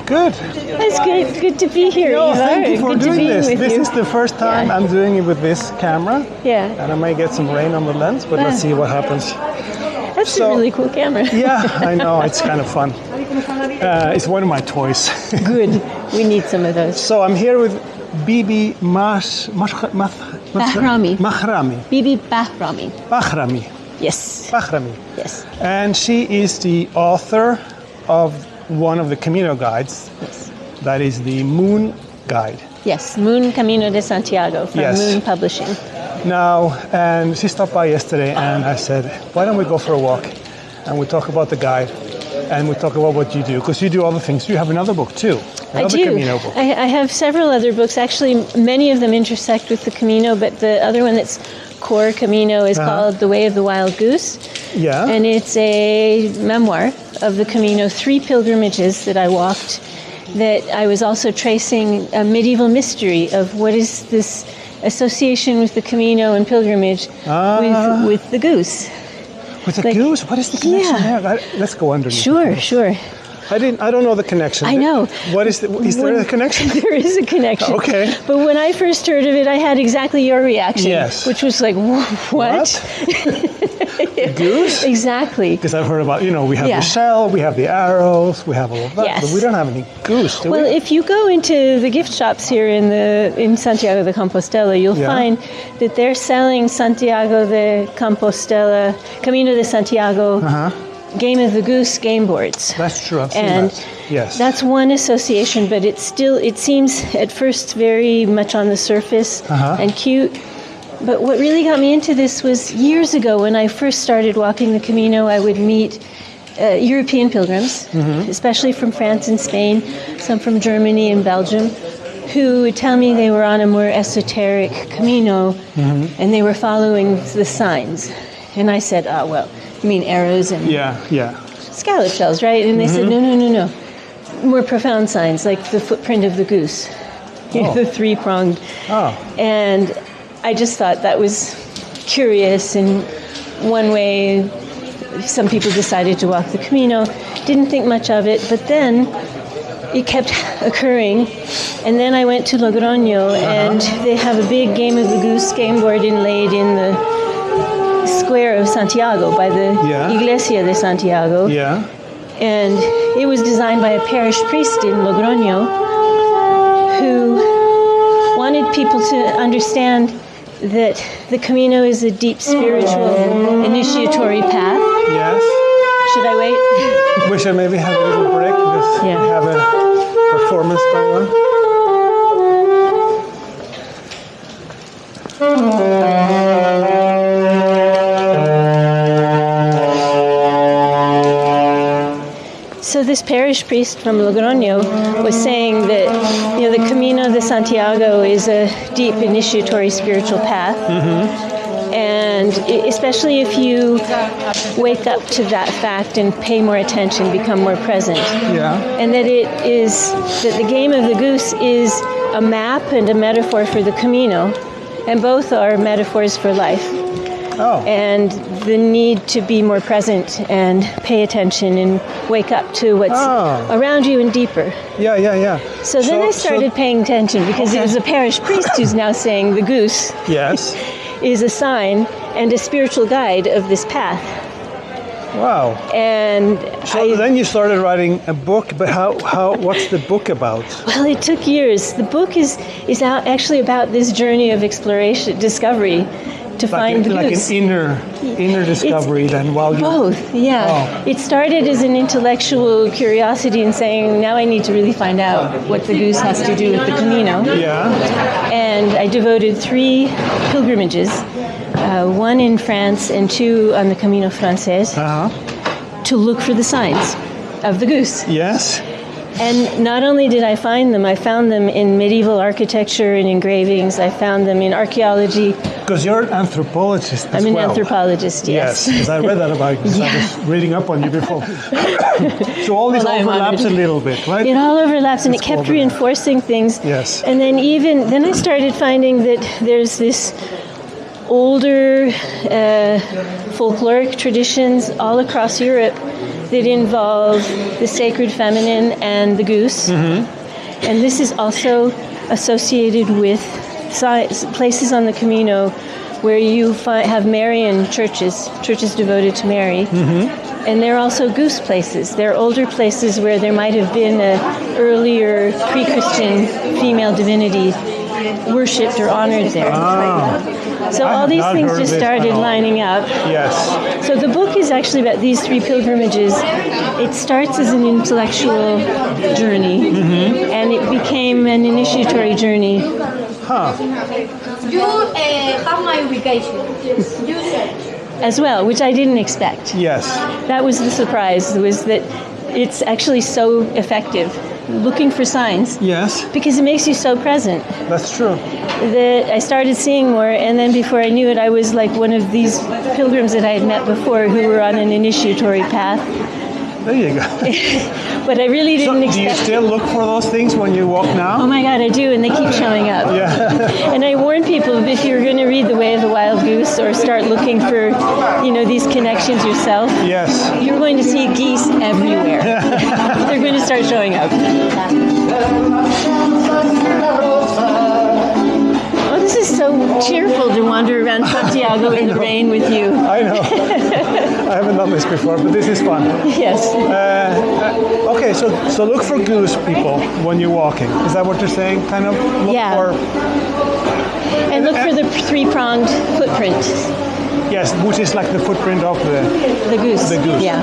Good. That's good. Good to be here. No, Eva. thank you for good doing to be this. with This you. is the first time Yeah. I'm doing it with this camera. Yeah, And I may get some rain on the lens, but let's see what happens. that's So- a really cool camera. Yeah, I know. It's kind of fun. It's one of my toys. Good. We need some of those. So I'm here with Beebe Bahrami. Bahrami. Beebe Bahrami. Bahrami. Yes. Bahrami. Yes. And she is the author of one of the Camino guides. Yes. That is the Moon Guide. Yes. Moon Camino de Santiago from Yes. Moon Publishing. Now, and she stopped by yesterday, and I said, why don't we go for a walk? And we talk about the guide, and we talk about what you do, because you do other things. You have another book too. I Another do. Camino book. I have several other books. Actually, many of them intersect with the Camino, but the other one that's core Camino is called The Way of the Wild Goose. Yeah. And it's a memoir of the Camino, 3 pilgrimages that I walked, that I was also tracing a medieval mystery of what is this association with the Camino and pilgrimage with the goose. With the like- goose? What is the connection Yeah. there? Let's go underneath. Sure, sure. I don't know the connection. I know. What is is there a connection? There is a connection. Okay. But when I first heard of it, I had exactly your reaction. Yes. Which was like, what? Goose? Exactly. Because I've heard about, we have Yeah. the shell, we have the arrows, we have all of that, Yes. but we don't have any goose, do Well, we? if you go into the gift shops here in Santiago de Compostela, you'll Yeah. find that they're selling Santiago de Compostela, Camino de Santiago, Game of the Goose game boards. That's true, I've seen And that. Yes. that's one association, but it seems at first very much on the surface and cute. But what really got me into this was years ago when I first started walking the Camino, I would meet European pilgrims, especially from France and Spain, some from Germany and Belgium, who would tell me they were on a more esoteric Camino and they were following the signs. And I said, oh, well, you mean arrows and Yeah. scallop shells, right? And they said, no. More profound signs, like the footprint of the goose, the 3-pronged. Oh. And I just thought that was curious. And one way, some people decided to walk the Camino. Didn't think much of it, but then it kept occurring. And then I went to Logroño, and they have a big Game of the Goose game board inlaid in the square of Santiago by the Iglesia de Santiago. Yeah. And it was designed by a parish priest in Logroño who wanted people to understand that the Camino is a deep spiritual initiatory path. Yes. Should I wait? We should maybe have a little break because we have a performance going on. So this parish priest from Logroño was saying that the Camino de Santiago is a deep initiatory spiritual path, and especially if you wake up to that fact and pay more attention, become more present, and that the Game of the Goose is a map and a metaphor for the Camino, and both are metaphors for life. Oh. And the need to be more present and pay attention and wake up to what's around you and deeper. Yeah. So then I started paying attention because it was a parish priest who's now saying the goose is a sign and a spiritual guide of this path. Wow. And so then you started writing a book, but what's the book about? Well, it took years. The book is actually about this journey of exploration, discovery, to find the goose. Like an inner discovery then while you... Both, yeah. Oh. It started as an intellectual curiosity and saying, now I need to really find out what the goose has to do with the Camino. Yeah. And I devoted 3 pilgrimages, 1 in France and 2 on the Camino Frances, to look for the signs of the goose. Yes. And not only did I find them, I found them in medieval architecture and engravings. I found them in archaeology. Because you're an anthropologist as I'm an well. anthropologist, yes. Yes, because I read that about you, because I was reading up on you before. So all this overlaps a little bit, right? It all overlaps, and it kept reinforcing things. Yes. And then I started finding that there's this older folkloric traditions all across Europe that involve the sacred feminine and the goose. And this is also associated with places on the Camino where you have Marian churches devoted to Mary. And they're also goose places. They're older places where there might have been an earlier pre-Christian female divinity worshipped or honored there. So all these things just started lining up. Yes. So the book is actually about these 3 pilgrimages. It starts as an intellectual journey, and it became an initiatory journey. You have my ubication. As well, which I didn't expect. Yes. That was the surprise, was that it's actually so effective. Looking for signs. Yes. Because it makes you so present. That's true. That I started seeing more, and then before I knew it, I was like one of these pilgrims that I had met before who were on an initiatory path. There you go. But I really didn't expect. Do you still look for those things when you walk now? Oh my God, I do, and they keep showing up. Yeah. And I warn people, if you're going to read The Way of the Wild Goose or start looking for, these connections yourself, yes, you're going to see geese everywhere. They're going to start showing up. Oh, this is so cheerful to wander around Santiago in the rain with you. I know. I haven't done this before, but this is fun. Yes. Okay, so look for goose people when you're walking. Is that what you're saying? Kind of look for... And look for the 3-pronged footprint. Yes, which is like the footprint of the goose. The goose. Yeah.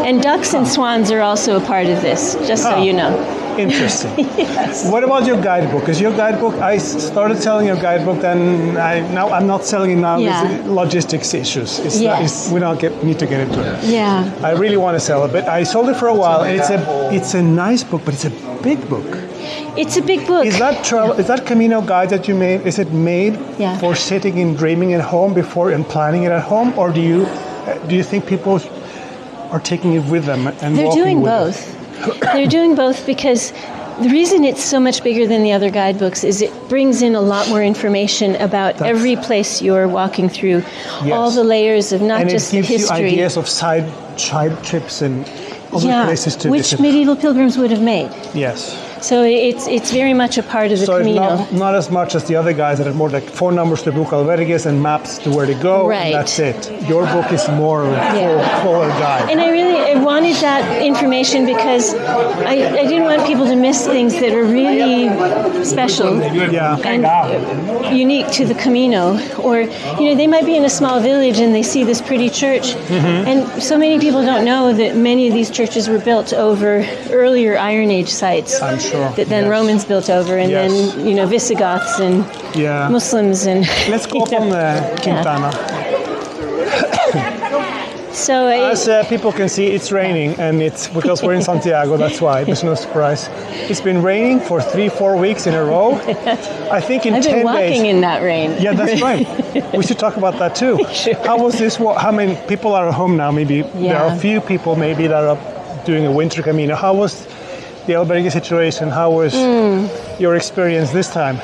And ducks and swans are also a part of this, just so you know. Interesting. Yes. What about your guidebook? Is your guidebook, I started selling your guidebook, then I'm not selling it now. It's logistics issues. We don't need to get into it. Yeah. I really want to sell it, but I sold it for a while, and it's a nice book, but it's a big book. It's a big book. Is that Camino guide that you made? Is it made for sitting and dreaming at home before and planning it at home, or do you think people are taking it with them and They're walking doing with both. them? They're doing both because the reason it's so much bigger than the other guidebooks is it brings in a lot more information about every place you're walking through, all the layers of not just the history. And it gives you ideas of side trips and other places to which visit. medieval pilgrims would have made. Yes. So it's very much a part of the Camino. So it's not as much as the other guys that are more like phone numbers to book albergues and maps to where to go, and that's it. Your book is more of a fuller guide. And I wanted that information because I didn't want people to miss things that are really special and unique to the Camino. Or, they might be in a small village and they see this pretty church. And so many people don't know that many of these churches were built over earlier Iron Age sites. I'm sure. That then Romans built over, and then Visigoths and Muslims and. Let's go up on the Quintana. So as people can see, it's raining, and it's because we're in Santiago. That's why. There's no surprise. It's been raining for 3-4 weeks in a row. I think in 10 days. I've been walking in that rain. Yeah, that's right. We should talk about that too. Sure. How was this? How many people are at home now? Maybe there are a few people maybe that are doing a winter Camino. How was the albergue situation? How was your experience this time?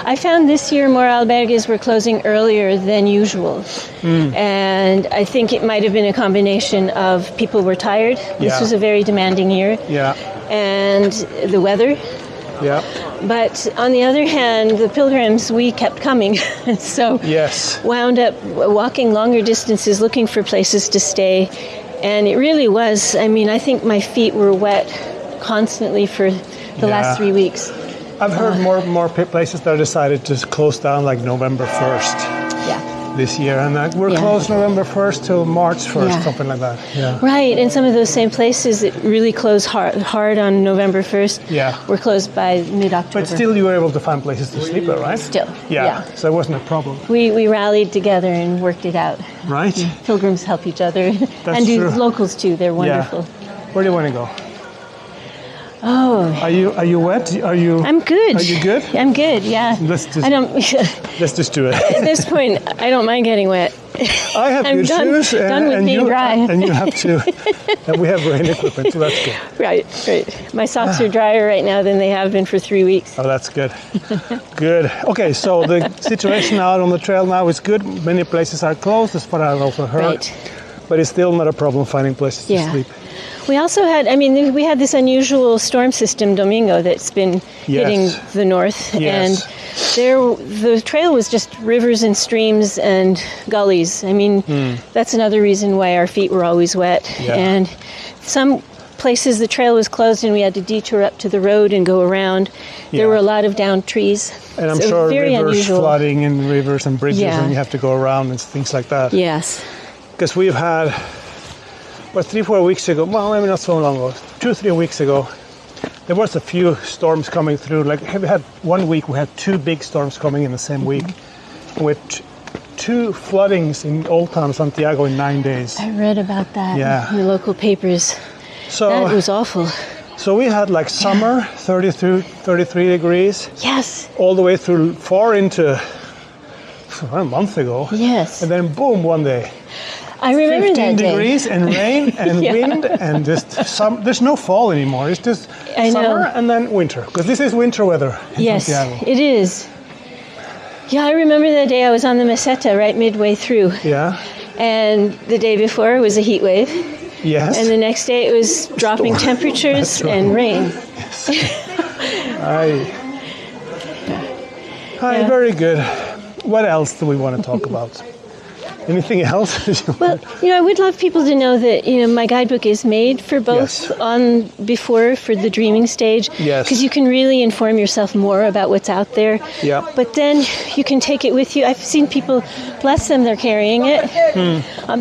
I found this year more albergues were closing earlier than usual. And I think it might have been a combination of people were tired. This was a very demanding year. Yeah. And the weather. Yeah. But on the other hand, the pilgrims, we kept coming. So wound up walking longer distances looking for places to stay. And it really was, I think my feet were wet constantly for the last 3 weeks. I've heard more places that decided to close down like November 1st this year. And we're closed November 1st till March 1st, something like that. Yeah. Right, and some of those same places that really closed hard on November 1st were closed by mid-October. But still you were able to find places to sleep at, right? Still, So it wasn't a problem. We rallied together and worked it out. Right. Pilgrims help each other. That's and true. Locals too, they're wonderful. Where do you want to go? Oh. Are you wet? I'm good. Are you good? I'm good. Yeah. Let's just do it. At this point, I don't mind getting wet. I have good shoes, done with and being dry. And you have to. And we have rain equipment, so that's good. Right. My socks are drier right now than they have been for 3 weeks. Oh, that's good. Good. Okay, so the situation out on the trail now is good. Many places are closed, as far as I've also heard. Right. But it's still not a problem finding places to sleep. We also had, we had this unusual storm system, Domingo, that's been hitting the north. Yes. And the trail was just rivers and streams and gullies. That's another reason why our feet were always wet. Yeah. And some places the trail was closed and we had to detour up to the road and go around. There were a lot of down trees. And I'm sure very rivers unusual. flooding in rivers and bridges, and you have to go around and things like that. Yes. Because we've had, 3-4 weeks ago, well, maybe not so long ago, 2-3 weeks ago, there was a few storms coming through. Like, we had 1 week, we had 2 big storms coming in the same week, with 2 floodings in Old Town Santiago in 9 days. I read about that in the local papers. So that was awful. So we had like summer, 33 degrees. Yes. All the way through far into a month ago. Yes. And then boom, one day. I remember 15 that day. degrees and rain and wind and just there's no fall anymore. It's just summer and then winter. Because this is winter weather in Santiago. It is. Yeah, I remember the day I was on the Meseta right midway through. Yeah. And the day before was a heat wave. Yes. And the next day it was dropping temperatures and rain. Yes. Hi, very good. What else do we want to talk about? Anything else? Well, I would love people to know that, my guidebook is made for both for the dreaming stage. Yes. Because you can really inform yourself more about what's out there. Yeah. But then you can take it with you. I've seen people, bless them, they're carrying it.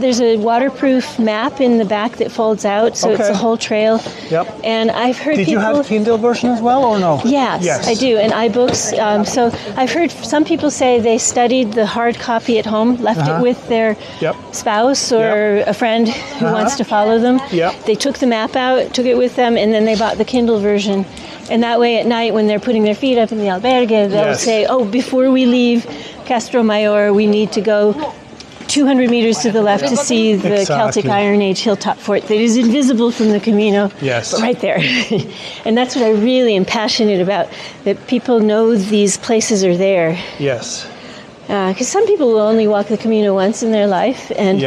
There's a waterproof map in the back that folds out, so it's a whole trail. Yep. And I've heard Did people... you have Kindle version as well, or no? Yes, I do, and iBooks. So I've heard some people say they studied the hard copy at home, left it with their spouse or a friend who wants to follow them. Yep. They took the map out, took it with them, and then they bought the Kindle version. And that way at night when they're putting their feet up in the albergue, they'll say, before we leave Castro Mayor, we need to go 200 meters to the left to see the Celtic Iron Age hilltop fort that is invisible from the Camino, but right there. And that's what I really am passionate about, that people know these places are there. Yes. Because some people will only walk the Camino once in their life, and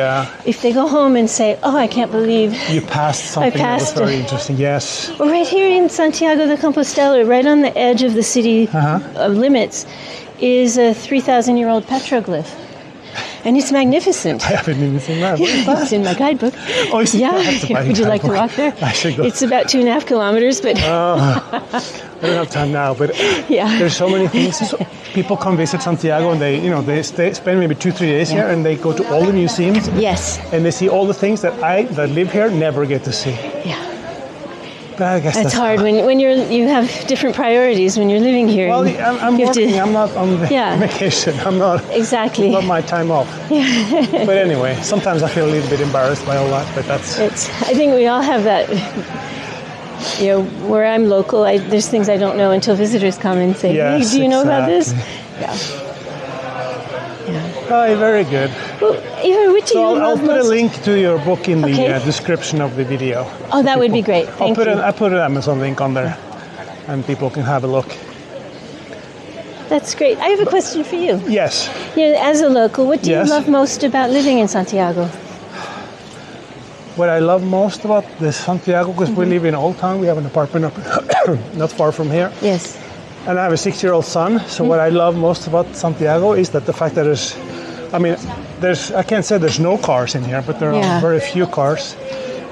if they go home and say, I can't believe you passed something that was very interesting, yes. Well, right here in Santiago de Compostela, right on the edge of the city limits, is a 3,000-year-old petroglyph. And it's magnificent. I haven't even seen that. What is that? It's in my guidebook. Oh, Would you like to walk there? I should go. It's about 2.5 kilometers, but... I don't have time now, but there's so many things. So people come visit Santiago and they spend maybe 2-3 days here, and they go to all the museums. Yes. And they see all the things that that live here never get to see. Yeah. But I guess it's hard when you have different priorities when you're living here. Well, I'm working. I'm not on vacation. I'm not. Exactly. It's not my time off. But anyway, sometimes I feel a little bit embarrassed by all that. But I think we all have that. Where I'm local, there's things I don't know until visitors come and say, "Hey, do you know about this?" Yeah. Oh, very good. Well, I'll put a link to your book in the description of the video. Oh, that would be great. Thank you. I'll put an Amazon link on there, and people can have a look. That's great. I have a question for you. Yes. As a local, what do you love most about living in Santiago? What I love most about Santiago, because we live in Old Town, we have an apartment not far from here. Yes. And I have a 6-year-old son, so what I love most about Santiago is that the fact that I can't say there's no cars in here, but there are very few cars,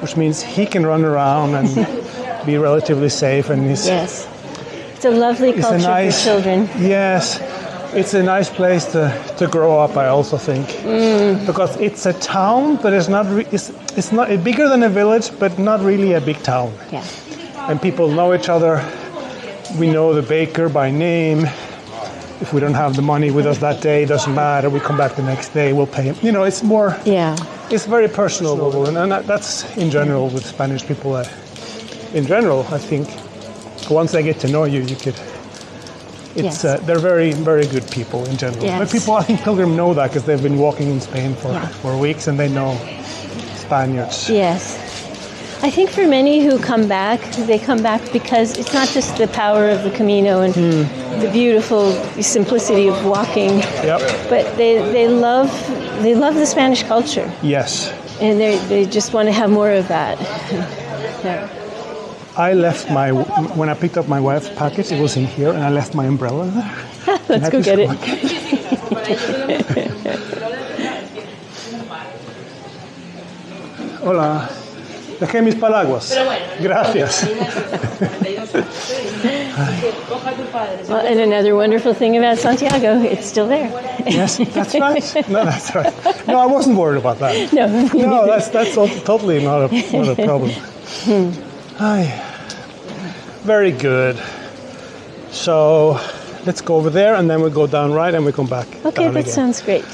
which means he can run around and be relatively safe. And it's a lovely culture for children. Yes, it's a nice place to grow up, I also think, because it's a town, but it's not bigger than a village, but not really a big town. Yeah. And people know each other. We know the baker by name. If we don't have the money with us that day, it doesn't matter. We come back the next day, we'll pay him. It's more... Yeah. It's very personal, and that's in general with Spanish people. In general, I think once they get to know you, you could. It's they're very, very good people in general. Yes. But people, I think, pilgrim know that because they've been walking in Spain for weeks and they know Spaniards. Yes. I think for many who come back, they come back because it's not just the power of the Camino and the beautiful simplicity of walking, but they love the Spanish culture. Yes. And they just want to have more of that. Yeah. I left when I picked up my wife's package, it was in here, and I left my umbrella there. Let's go get it. Hola. Dejé mis paraguas. Gracias. Well, and another wonderful thing about Santiago, it's still there. Yes, that's right. No, that's right. No, I wasn't worried about that. No, that's totally not a problem. Hi. Very good. So let's go over there, and then we go down right, and we come back. Okay, down that again. sounds great.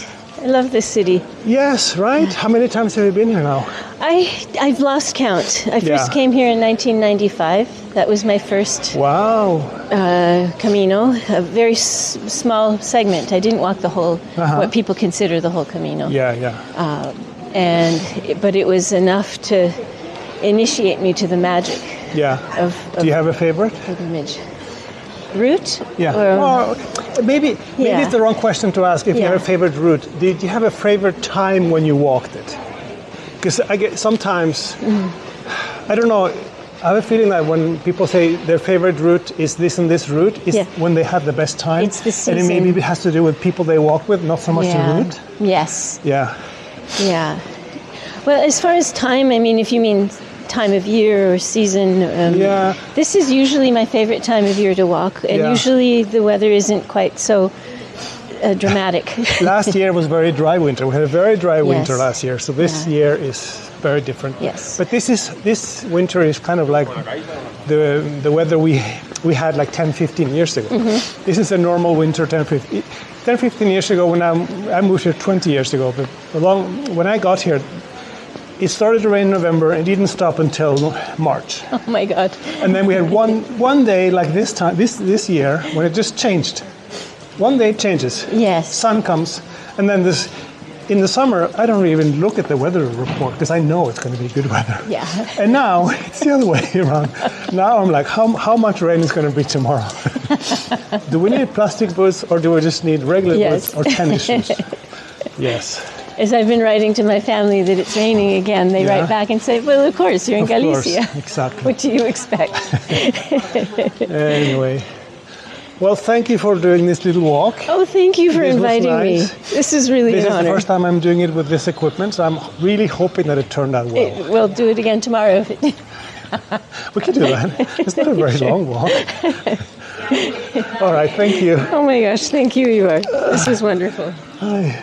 I love this city. Yes, right? How many times have you been here now? I've lost count. I first came here in 1995. That was my first Camino, a very small segment. I didn't walk the whole, what people consider the whole Camino. But it was enough to initiate me to the magic. Of Do you have a favorite? Pilgrimage. Route? Yeah. Or maybe it's the wrong question to ask if you have a favorite route. Did you have a favorite time when you walked it? Because I get sometimes, I don't know, I have a feeling that when people say their favorite route is this and this route, is when they have the best time. It's the season. And maybe it has to do with people they walk with, not so much the route. Yes. Yeah. Yeah. Well, as far as time, I mean, if you mean time of year or season, this is usually my favorite time of year to walk, and usually the weather isn't quite so dramatic. Last year was very dry winter. We had a very dry winter last year, so this year is very different. Yes. But this winter is kind of like the weather we had like 10-15 years ago. This is a normal winter 10-15 years ago. When I moved here 20 years ago, but when I got here, it started to rain in November and didn't stop until March. Oh my God. And then we had one day like this year when it just changed. One day it changes. Yes. Sun comes, and then in the summer I don't even look at the weather report because I know it's going to be good weather. Yeah. And now it's the other way around. Now I'm like, how much rain is going to be tomorrow? Do we need plastic boots or do we just need regular boots or tennis shoes? Yes. As I've been writing to my family that it's raining again, they write back and say, well, of course, you're in Galicia. Course, exactly. What do you expect? Anyway. Well, thank you for doing this little walk. Oh, thank you for inviting me. This is really an honor. This is the first time I'm doing it with this equipment, so I'm really hoping that it turned out well. We'll do it again tomorrow. We can do that. It's not a very long walk. All right, thank you. Oh my gosh, thank you, Ivar. This was wonderful. Hi.